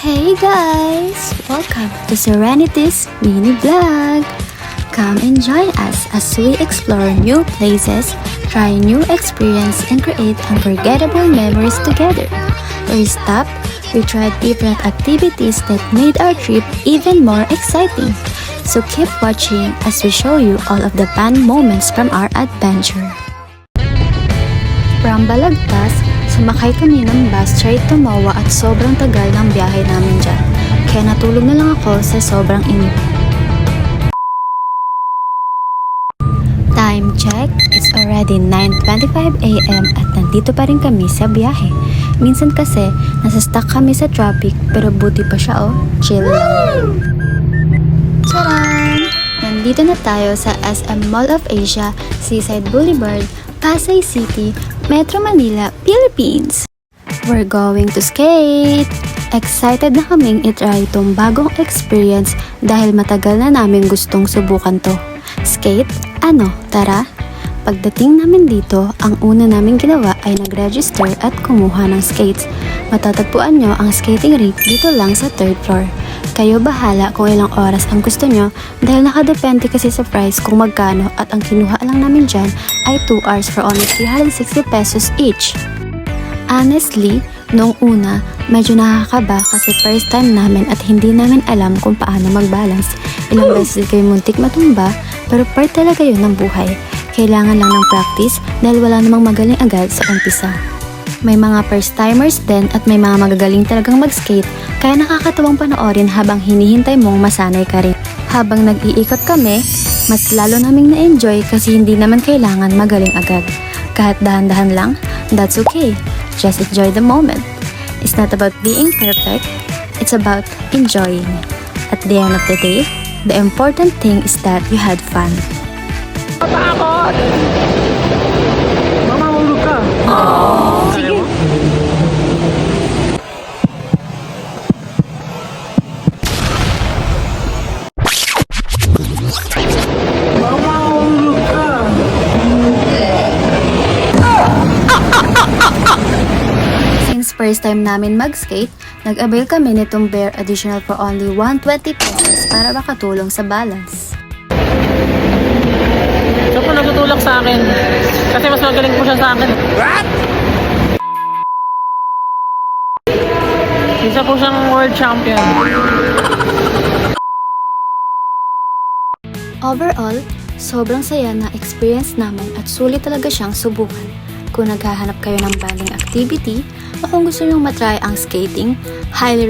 Hey guys! Welcome to Serenity's mini vlog! Come and join us as we explore new places, try new experience, and create unforgettable memories together. First up, we tried different activities that made our trip even more exciting. So keep watching as we show you all of the fun moments from our adventure. From Balagtas, sumakay kami ng bus ride to Moa at sobrang tagal ng biyahe namin dyan. Kaya natulog na lang ako sa sobrang init. Time check, it's already 9:25 AM at nandito pa rin kami sa biyahe. Minsan kasi, nasa-stuck kami sa traffic pero buti pa siya chill lang. Charan! Nandito na tayo sa SM Mall of Asia, Seaside Boulevard, Pasay City, Metro Manila, Philippines. We're going to skate! Excited na kaming itry itong bagong experience dahil matagal na namin gustong subukan to. Skate? Ano? Tara! Pagdating namin dito, ang una namin ginawa ay nag-register at kumuha ng skates. Matatagpuan nyo ang skating rink dito lang sa 3rd floor. Kayo bahala kung ilang oras ang gusto nyo dahil nakadepende kasi sa price kung magkano at ang kinuha lang namin dyan ay 2 hours for only 360 pesos each. Honestly, noong una, medyo nakakaba kasi first time namin at hindi namin alam kung paano mag-balance. Ilang beses kayo muntik matumba pero part talaga yun ng buhay. Kailangan lang ng practice dahil wala namang magaling agad sa umpisa. May mga first timers din at may mga magagaling talagang mag-skate kaya nakakatawang panoorin habang hinihintay mong masanay ka rin. Habang nag-iikot kami, mas lalo naming na-enjoy kasi hindi naman kailangan magaling agad. Kahit dahan-dahan lang, that's okay. Just enjoy the moment. It's not about being perfect, it's about enjoying. At the end of the day, the important thing is that you had fun. Takot! Mamahulog ka. Sige. Mamahulog ka. Since first time namin mag-skate, nag-avail kami nitong bare additional for only 120 pesos para makatulong sa balance. Siya po nagtutulak sa akin. Kasi mas magaling po siya sa akin. What? Isa po siyang world champion. Overall, sobrang saya na experience namin at sulit talaga siyang subukan. Kung naghahanap kayo ng banding activity o kung gusto nyong matry ang skating, highly